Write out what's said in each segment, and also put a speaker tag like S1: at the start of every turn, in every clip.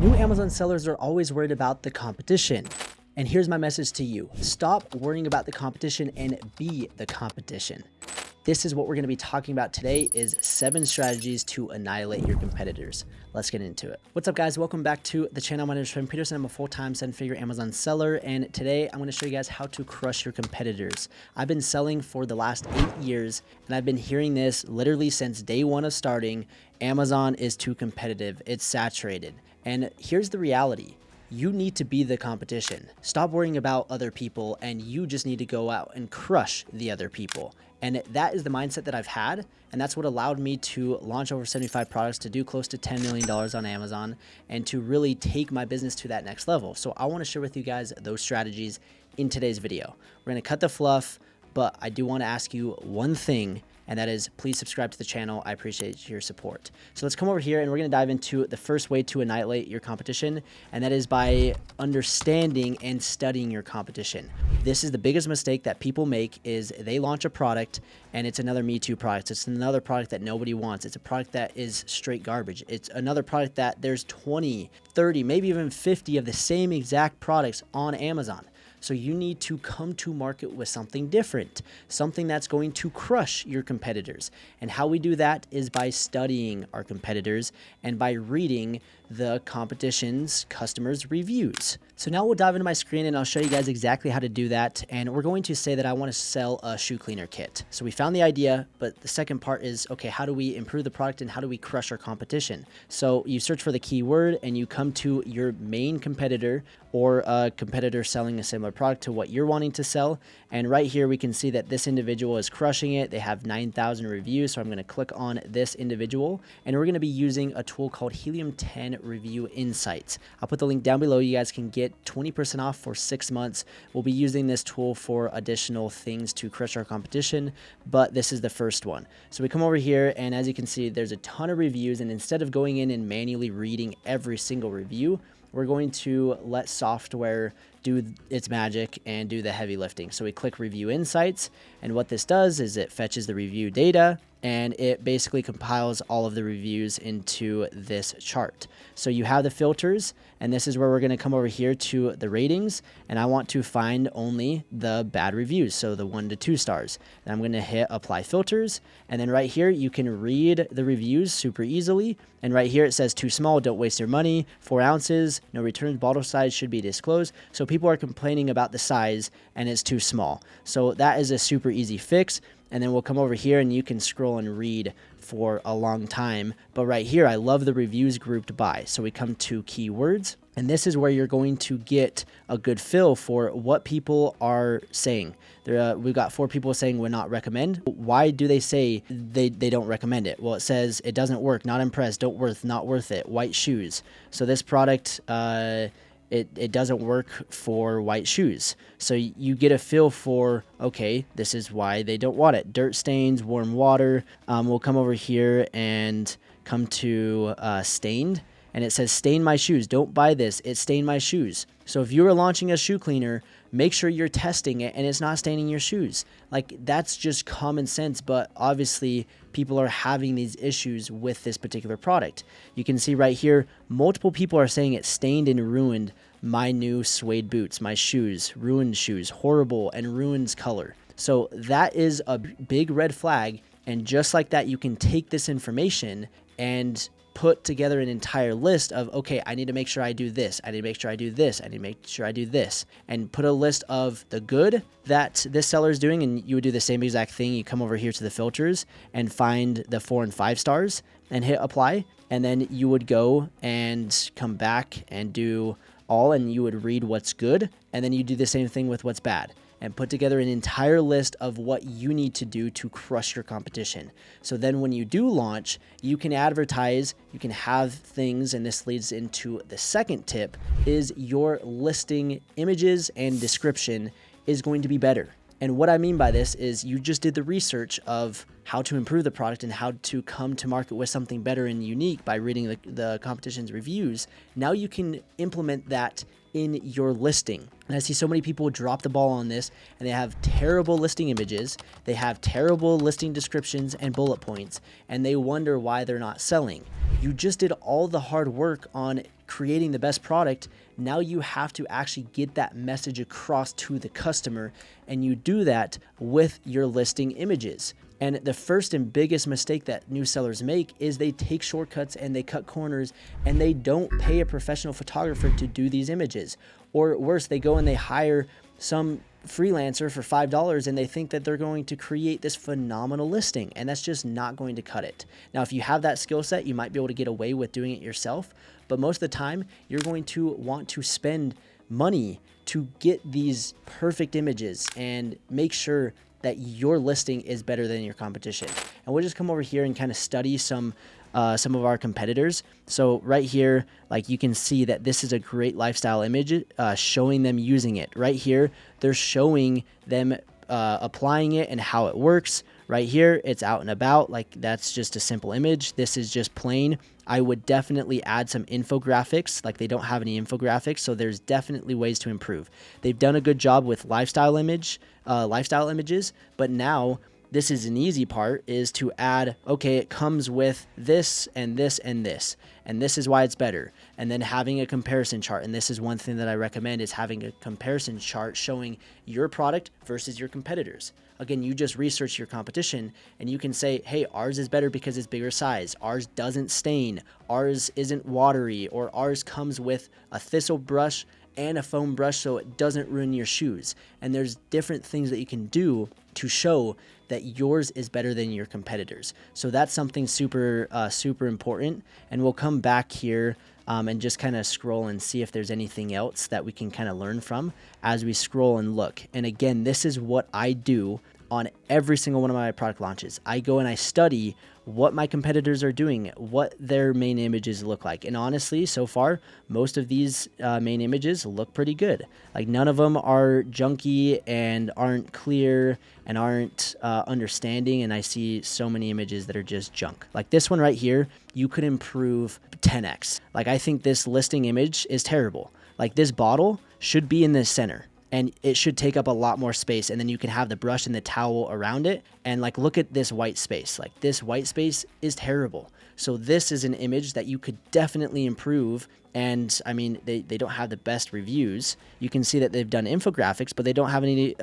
S1: New Amazon sellers are always worried about the competition. And here's my message to you. Stop worrying about the competition and be the competition. This is what we're going to be talking about today, is 7 strategies to annihilate your competitors. Let's get into it. What's up, guys? Welcome back to the channel. My name is Trent Peterson. I'm a full-time 7-figure Amazon seller, and today I'm going to show you guys how to crush your competitors. I've been selling for the last 8 years, and I've been hearing this literally since day 1 of starting. Amazon is too competitive. It's saturated. And here's the reality. You need to be the competition. Stop worrying about other people, and you just need to go out and crush the other people. And that is the mindset that I've had, and that's what allowed me to launch over 75 products, to do close to $10 million on Amazon, and to really take my business to that next level. So I want to share with you guys those strategies in today's video. We're going to cut the fluff, but I do want to ask you one thing, and that is, please subscribe to the channel. I appreciate your support. So let's come over here, and we're going to dive into the first way to annihilate your competition, and that is by understanding and studying your competition. This is the biggest mistake that people make, is they launch a product and it's another Me Too product. It's another product that nobody wants. It's a product that is straight garbage. It's another product that there's 20, 30, maybe even 50 of the same exact products on Amazon. So you need to come to market with something different, something that's going to crush your competitors. And how we do that is by studying our competitors and by reading the competition's customers' reviews. So now we'll dive into my screen and I'll show you guys exactly how to do that. And we're going to say that I want to sell a shoe cleaner kit. So we found the idea, but the second part is, okay, how do we improve the product and how do we crush our competition? So you search for the keyword and you come to your main competitor or a competitor selling a similar product to what you're wanting to sell. And right here, we can see that this individual is crushing it. They have 9,000 reviews. So I'm going to click on this individual, and we're going to be using a tool called Helium 10 Review Insights. I'll put the link down below. You guys can get 20% off for 6 months. We'll be using this tool for additional things to crush our competition, but this is the first one. So we come over here, and as you can see, there's a ton of reviews, and instead of going in and manually reading every single review, we're going to let software do its magic and do the heavy lifting. So we click Review Insights, and what this does is it fetches the review data, and it basically compiles all of the reviews into this chart. So you have the filters, and this is where we're going to come over here to the ratings, and I want to find only the bad reviews, so the 1 to 2 stars. And I'm going to hit Apply Filters, and then right here you can read the reviews super easily. And right here it says too small, don't waste your money, 4 ounces, no returns, bottle size should be disclosed. So people are complaining about the size and it's too small. So that is a super easy fix. And then we'll come over here and you can scroll and read for a long time. But right here, I love the reviews grouped by. So we come to keywords, and this is where you're going to get a good feel for what people are saying. We've got 4 people saying would not recommend. Why do they say they don't recommend it? Well, it says it doesn't work, not impressed, not worth it, white shoes. So this product, it doesn't work for white shoes. So you get a feel for, okay, this is why they don't want it. Dirt stains, warm water. We'll come over here and come to stained. And it says, stain my shoes. Don't buy this. It stained my shoes. So if you are launching a shoe cleaner, make sure you're testing it and it's not staining your shoes. Like, that's just common sense, but obviously people are having these issues with this particular product. You can see right here, multiple people are saying it stained and ruined my new suede boots, my shoes, ruined shoes, horrible and ruins color. So that is a big red flag. And just like that, you can take this information and put together an entire list of, okay, I need to make sure I do this. I need to make sure I do this. I need to make sure I do this. And put a list of the good that this seller is doing. And you would do the same exact thing. You come over here to the filters and find the 4 and 5 stars and hit apply. And then you would go and come back and do all, and you would read what's good. And then you do the same thing with what's bad, and put together an entire list of what you need to do to crush your competition. So then when you do launch, you can advertise, you can have things, and this leads into the second tip, is your listing images and description is going to be better. And what I mean by this is you just did the research of how to improve the product and how to come to market with something better and unique by reading the competition's reviews. Now you can implement that in your listing. And I see so many people drop the ball on this, and they have terrible listing images, they have terrible listing descriptions and bullet points, and they wonder why they're not selling. You just did all the hard work on creating the best product, now you have to actually get that message across to the customer, and you do that with your listing images. And the first and biggest mistake that new sellers make is they take shortcuts and they cut corners and they don't pay a professional photographer to do these images. Or worse, they go and they hire some freelancer for $5 and they think that they're going to create this phenomenal listing, and that's just not going to cut it. Now, if you have that skill set, you might be able to get away with doing it yourself, but most of the time you're going to want to spend money to get these perfect images and make sure that your listing is better than your competition. And we'll just come over here and kind of study some of our competitors. So right here, like you can see that this is a great lifestyle image showing them using it. Right here, they're showing them applying it and how it works. Right here, it's out and about. Like that's just a simple image. This is just plain. I would definitely add some infographics. Like they don't have any infographics, so there's definitely ways to improve. They've done a good job with lifestyle images, but now this is an easy part, is to add, okay, it comes with this and this and this, and this is why it's better. And then having a comparison chart. And this is one thing that I recommend, is having a comparison chart showing your product versus your competitors. Again, you just research your competition and you can say, hey, ours is better because it's bigger size. Ours doesn't stain. Ours isn't watery, or ours comes with a thistle brush and a foam brush so it doesn't ruin your shoes. And there's different things that you can do to show that yours is better than your competitors. So that's something super important. And we'll come back here and just kind of scroll and see if there's anything else that we can kind of learn from as we scroll and look. And again, this is what I do on every single one of my product launches. I go and I study what my competitors are doing, what their main images look like. And honestly, so far, most of these main images look pretty good. Like none of them are junky and aren't clear and aren't understanding. And I see so many images that are just junk. Like this one right here, you could improve 10x. Like I think this listing image is terrible. Like this bottle should be in the center, and it should take up a lot more space. And then you can have the brush and the towel around it. And like, look at this white space. Like this white space is terrible. So this is an image that you could definitely improve. And I mean, they don't have the best reviews. You can see that they've done infographics, but they don't have any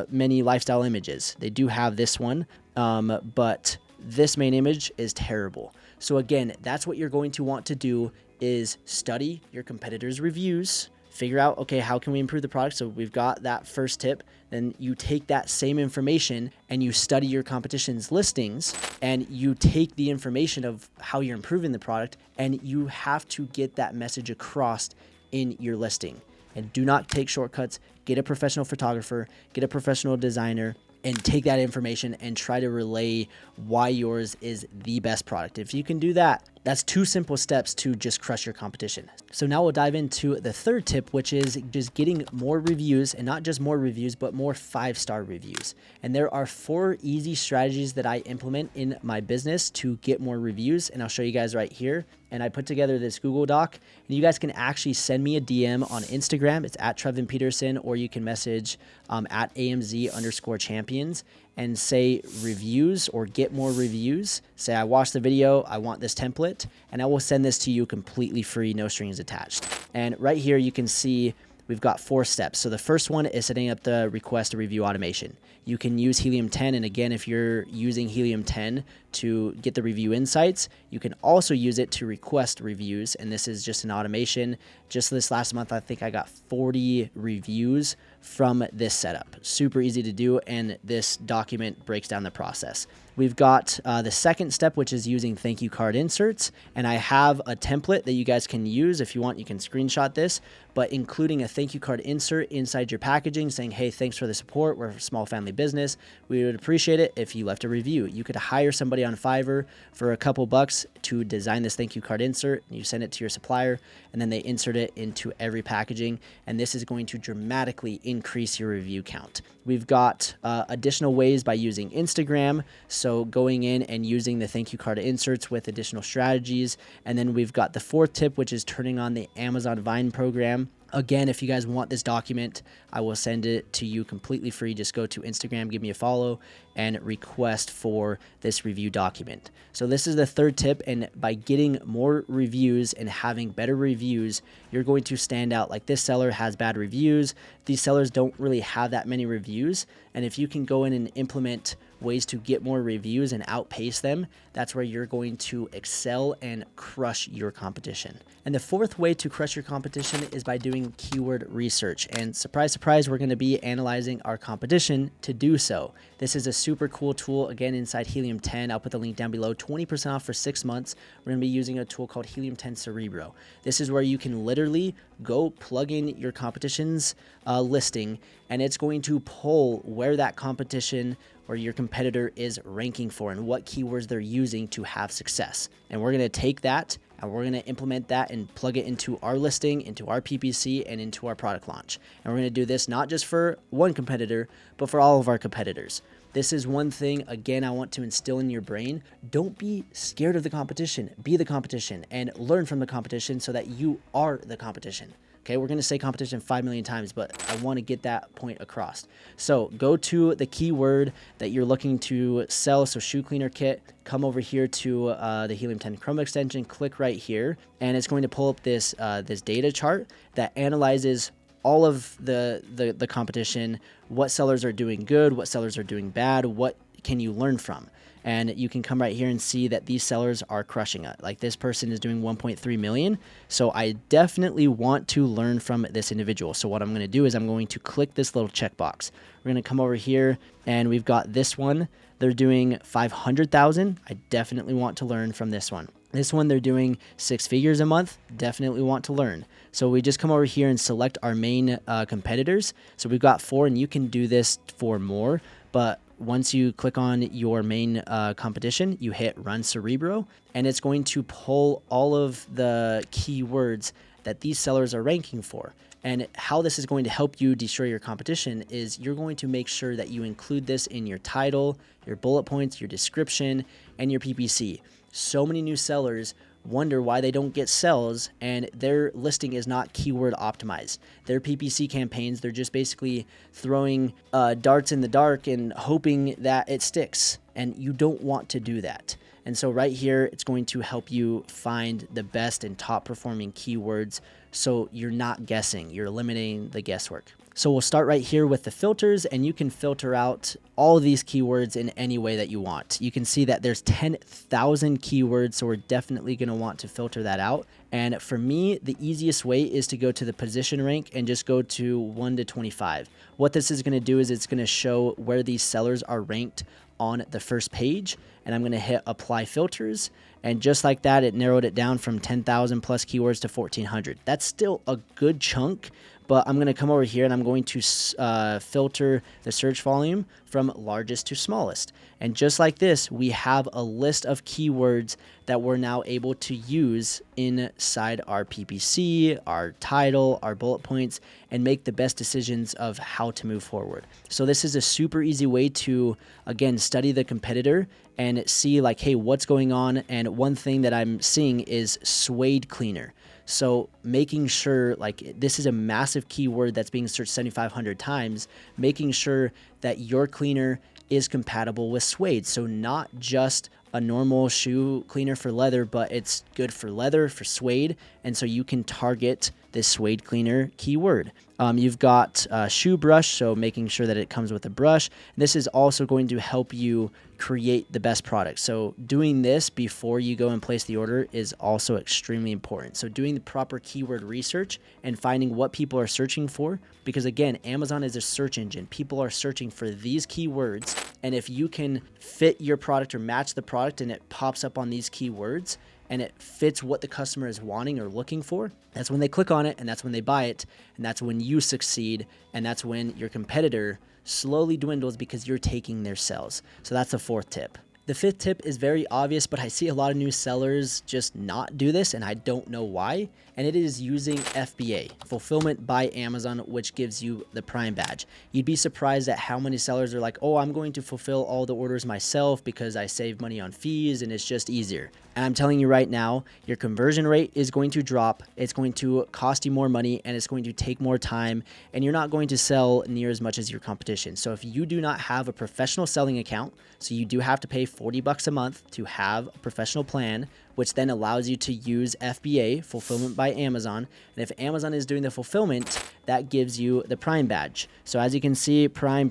S1: many lifestyle images. They do have this one, but this main image is terrible. So again, that's what you're going to want to do, is study your competitors' reviews, figure out, okay, how can we improve the product? So we've got that first tip. Then you take that same information and you study your competition's listings, and you take the information of how you're improving the product, and you have to get that message across in your listing. And do not take shortcuts. Get a professional photographer, get a professional designer, and take that information and try to relay why yours is the best product. If you can do that, that's 2 simple steps to just crush your competition. So now we'll dive into the third tip, which is just getting more reviews, and not just more reviews, but more 5-star reviews. And there are 4 easy strategies that I implement in my business to get more reviews. And I'll show you guys right here. And I put together this Google Doc, and you guys can actually send me a DM on Instagram. It's at Trevin Peterson, or you can message at AMZ_champions and say reviews, or get more reviews. Say, I watched the video, I want this template, and I will send this to you completely free, no strings attached. And right here, you can see we've got 4 steps. So the first one is setting up the request a review automation. You can use Helium 10. And again, if you're using Helium 10 to get the review insights, you can also use it to request reviews. And this is just an automation. Just this last month, I think I got 40 reviews from this setup. Super easy to do. And this document breaks down the process. We've got the second step, which is using thank you card inserts. And I have a template that you guys can use. If you want, you can screenshot this, but including a thank you card insert inside your packaging saying, hey, thanks for the support. We're a small family business. We would appreciate it if you left a review. You could hire somebody on Fiverr for a couple bucks to design this thank you card insert. You send it to your supplier, and then they insert it into every packaging. And this is going to dramatically increase your review count. We've got additional ways by using Instagram. So going in and using the thank you card inserts with additional strategies. And then we've got the 4th tip, which is turning on the Amazon Vine program. Again, if you guys want this document, I will send it to you completely free. Just go to Instagram, give me a follow, and request for this review document. So this is the third tip, and by getting more reviews and having better reviews, you're going to stand out. Like this seller has bad reviews. These sellers don't really have that many reviews, and if you can go in and implement ways to get more reviews and outpace them, that's where you're going to excel and crush your competition. And the fourth way to crush your competition is by doing keyword research. And surprise, surprise, we're going to be analyzing our competition to do so. This is a super cool tool, again, inside Helium 10. I'll put the link down below. 20% off for 6 months. We're going to be using a tool called Helium 10 Cerebro. This is where you can literally go plug in your competition's listing, and it's going to pull where that competition or your competitor is ranking for and what keywords they're using to have success. And we're going to take that and we're going to implement that and plug it into our listing, into our PPC, and into our product launch. And we're going to do this not just for one competitor, but for all of our competitors. This is one thing, again, I want to instill in your brain. Don't be scared of the competition. Be the competition and learn from the competition so that you are the competition. Okay, we're going to say competition 5 million times, but I want to get that point across. So go to the keyword that you're looking to sell. So shoe cleaner kit, come over here to the Helium 10 Chrome extension, click right here, and it's going to pull up this data chart that analyzes all of the competition, what sellers are doing good, what sellers are doing bad, what can you learn from. And you can come right here and see that these sellers are crushing it. Like this person is doing 1.3 million. So I definitely want to learn from this individual. So what I'm going to do is I'm going to click this little checkbox. We're going to come over here and we've got this one. They're doing 500,000. I definitely want to learn from this one. This one, they're doing 6 figures a month. Definitely want to learn. So we just come over here and select our main competitors. So we've got 4, and you can do this for more. But once you click on your main competition, you hit Run Cerebro, and it's going to pull all of the keywords that these sellers are ranking for. And how this is going to help you destroy your competition is you're going to make sure that you include this in your title, your bullet points, your description, and your PPC. So many new sellers wonder why they don't get sales, and their listing is not keyword optimized. Their PPC campaigns, they're just basically throwing darts in the dark and hoping that it sticks, and you don't want to do that. And so right here, it's going to help you find the best and top performing keywords so you're not guessing, you're eliminating the guesswork. So we'll start right here with the filters, and you can filter out all of these keywords in any way that you want. You can see that there's 10,000 keywords, so we're definitely going to want to filter that out. And for me, the easiest way is to go to the position rank and just go to 1 to 25. What this is going to do is it's going to show where these sellers are ranked on the first page, and I'm going to hit apply filters, and just like that, it narrowed it down from 10,000 plus keywords to 1,400. That's still a good chunk, but I'm going to come over here and I'm going to filter the search volume from largest to smallest. And just like this, we have a list of keywords that we're now able to use inside our PPC, our title, our bullet points, and make the best decisions of how to move forward. So this is a super easy way to, again, study the competitor and see like, hey, what's going on? And one thing that I'm seeing is suede cleaner. So making sure, like, this is a massive keyword that's being searched 7,500 times, making sure that your cleaner is compatible with suede. So not just a normal shoe cleaner for leather, but it's good for leather, for suede. And so you can target this suede cleaner keyword. You've got shoe brush, so making sure that it comes with a brush. This is also going to help you create the best product. So doing this before you go and place the order is also extremely important. So doing the proper keyword research and finding what people are searching for, because again, Amazon is a search engine. People are searching for these keywords, and if you can fit your product or match the product and it pops up on these keywords and it fits what the customer is wanting or looking for, that's when they click on it, and that's when they buy it, and that's when you succeed, and that's when your competitor slowly dwindles because you're taking their sales. So that's the fourth tip. The fifth tip is very obvious, but I see a lot of new sellers just not do this, and I don't know why. And it is using FBA, Fulfillment by Amazon, which gives you the Prime badge. You'd be surprised at how many sellers are like, oh, I'm going to fulfill all the orders myself because I save money on fees and it's just easier. And I'm telling you right now, your conversion rate is going to drop. It's going to cost you more money and it's going to take more time, and you're not going to sell near as much as your competition. So if you do not have a professional selling account, so you do have to pay $40 a month to have a professional plan, which then allows you to use FBA, Fulfillment by Amazon. And if Amazon is doing the fulfillment, that gives you the Prime badge. So as you can see, Prime,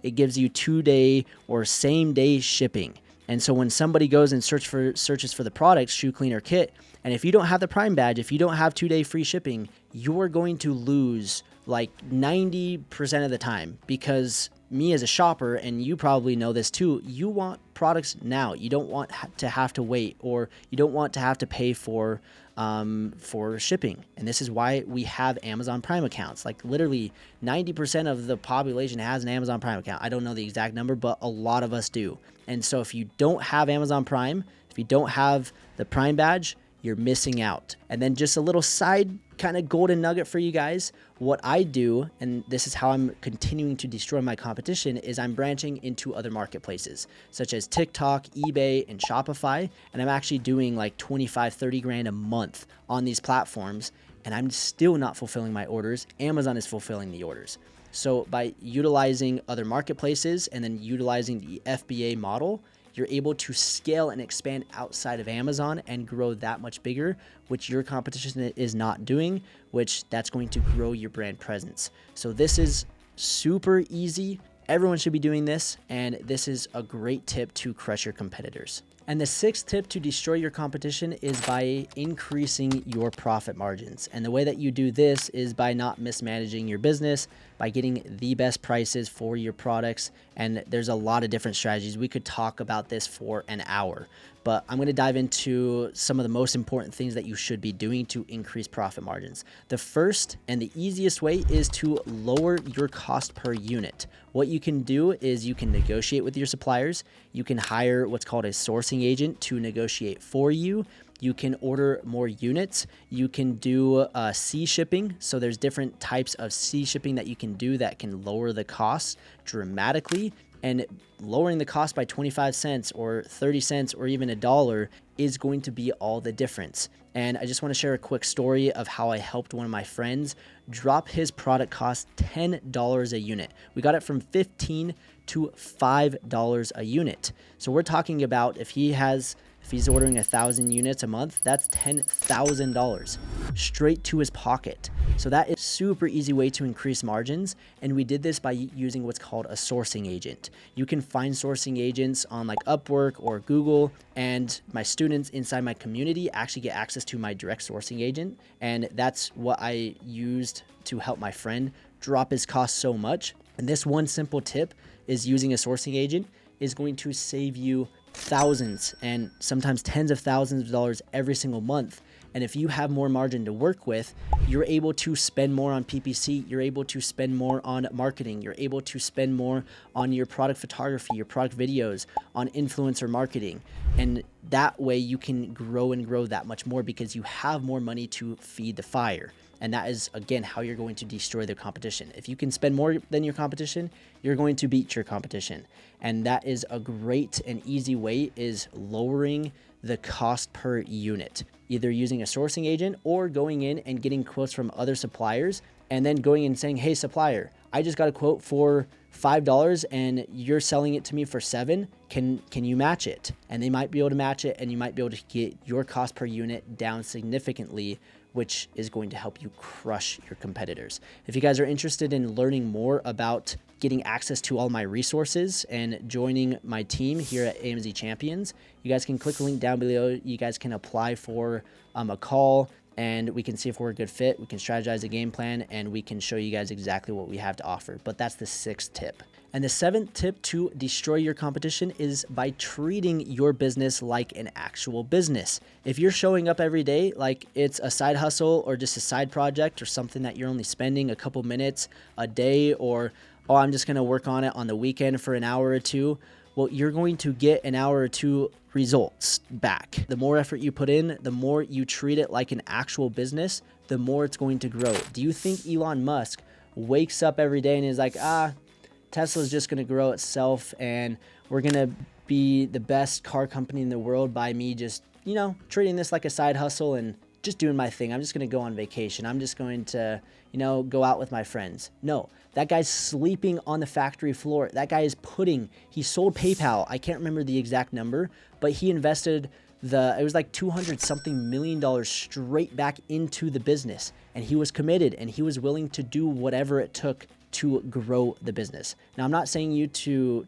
S1: it gives you 2-day or same-day shipping. And so when somebody goes and searches for the product, shoe cleaner kit, and if you don't have the Prime badge, if you don't have 2-day free shipping, you're going to lose like 90% of the time, because me as a shopper, and you probably know this too, you want products now. You don't want to have to wait, or you don't want to have to pay for shipping. And this is why we have Amazon Prime accounts. Like literally 90% of the population has an Amazon Prime account. I don't know the exact number, but a lot of us do. And so if you don't have Amazon Prime, if you don't have the Prime badge, you're missing out. And then just a little side kind of golden nugget for you guys. What I do, and this is how I'm continuing to destroy my competition, is I'm branching into other marketplaces such as TikTok, eBay, and Shopify. And I'm actually doing like 25, 30 grand a month on these platforms, and I'm still not fulfilling my orders. Amazon is fulfilling the orders. So by utilizing other marketplaces and then utilizing the FBA model, you're able to scale and expand outside of Amazon and grow that much bigger, which your competition is not doing, which that's going to grow your brand presence. So this is super easy. Everyone should be doing this, and this is a great tip to crush your competitors. And the sixth tip to destroy your competition is by increasing your profit margins. And the way that you do this is by not mismanaging your business, by getting the best prices for your products. And there's a lot of different strategies. We could talk about this for an hour, but I'm going to dive into some of the most important things that you should be doing to increase profit margins. The first and the easiest way is to lower your cost per unit. What you can do is you can negotiate with your suppliers. You can hire what's called a sourcing agent to negotiate for you. You can order more units. You can do C shipping. So there's different types of C shipping that you can do that can lower the cost dramatically. And lowering the cost by 25 cents or 30 cents or even $1 is going to be all the difference. And I just want to share a quick story of how I helped one of my friends drop his product cost $10 a unit. We got it from $15 to $5 a unit. So we're talking about if he's ordering 1,000 units a month, that's $10,000 straight to his pocket. So that is a super easy way to increase margins. And we did this by using what's called a sourcing agent. You can find sourcing agents on like Upwork or Google, and my students inside my community actually get access to my direct sourcing agent. And that's what I used to help my friend drop his costs so much. And this one simple tip is using a sourcing agent is going to save you thousands and sometimes tens of thousands of dollars every single month. And if you have more margin to work with, you're able to spend more on PPC, you're able to spend more on marketing, you're able to spend more on your product photography, your product videos, on influencer marketing. And that way you can grow and grow that much more because you have more money to feed the fire. And that is, again, how you're going to destroy the competition. If you can spend more than your competition, you're going to beat your competition. And that is a great and easy way, is lowering the cost per unit, either using a sourcing agent or going in and getting quotes from other suppliers and then going and saying, hey, supplier, I just got a quote for $5 and you're selling it to me for $7. Can you match it? And they might be able to match it, and you might be able to get your cost per unit down significantly, which is going to help you crush your competitors. If you guys are interested in learning more about getting access to all my resources and joining my team here at AMZ Champions, you guys can click the link down below. You guys can apply for a call, and we can see if we're a good fit. We can strategize a game plan, and we can show you guys exactly what we have to offer. But that's the sixth tip. And the seventh tip to destroy your competition is by treating your business like an actual business. If you're showing up every day like it's a side hustle or just a side project or something that you're only spending a couple minutes a day, or, oh, I'm just going to work on it on the weekend for an hour or two, well, you're going to get an hour or two results back. The more effort you put in, the more you treat it like an actual business, the more it's going to grow. Do you think Elon Musk wakes up every day and is like, Tesla's just going to grow itself and we're going to be the best car company in the world by me just, treating this like a side hustle and just doing my thing. I'm just going to go on vacation. I'm just going to, go out with my friends. No, that guy's sleeping on the factory floor. That guy is he sold PayPal. I can't remember the exact number, but he invested it was like $200 something million straight back into the business. And he was committed and he was willing to do whatever it took to grow the business. Now, I'm not saying you to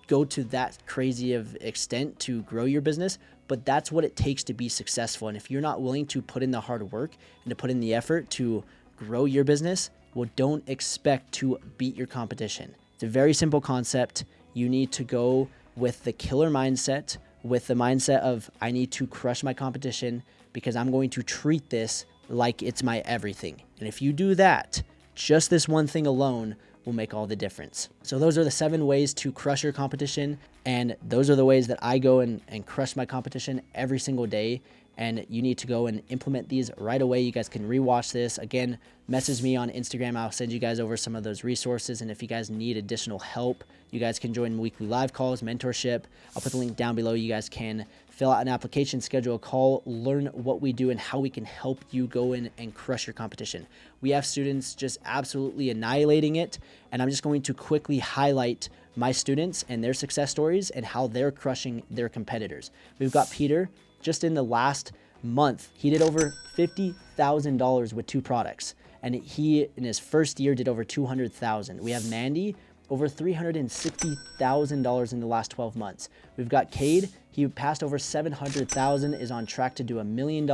S1: go to that crazy of extent to grow your business, but that's what it takes to be successful. And if you're not willing to put in the hard work and to put in the effort to grow your business, well, don't expect to beat your competition. It's a very simple concept. You need to go with the killer mindset, with the mindset of, I need to crush my competition because I'm going to treat this like it's my everything. And if you do that, just this one thing alone will make all the difference. So those are the 7 ways to crush your competition. And those are the ways that I go and crush my competition every single day. And you need to go and implement these right away. You guys can rewatch this. Again, message me on Instagram. I'll send you guys over some of those resources. And if you guys need additional help, you guys can join weekly live calls, mentorship. I'll put the link down below. You guys can fill out an application, schedule a call, learn what we do and how we can help you go in and crush your competition. We have students just absolutely annihilating it. And I'm just going to quickly highlight my students and their success stories and how they're crushing their competitors. We've got Peter. Just in the last month, he did over $50,000 with 2 products. And he, in his first year, did over $200,000. We have Mandy, over $360,000 in the last 12 months. We've got Cade. He passed over $700,000, is on track to do $1 million.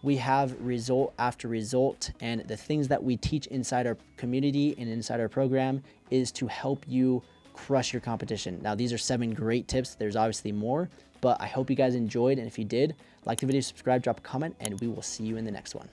S1: We have result after result. And the things that we teach inside our community and inside our program is to help you crush your competition. Now, these are 7 great tips. There's obviously more, but I hope you guys enjoyed. And if you did, like the video, subscribe, drop a comment, and we will see you in the next one.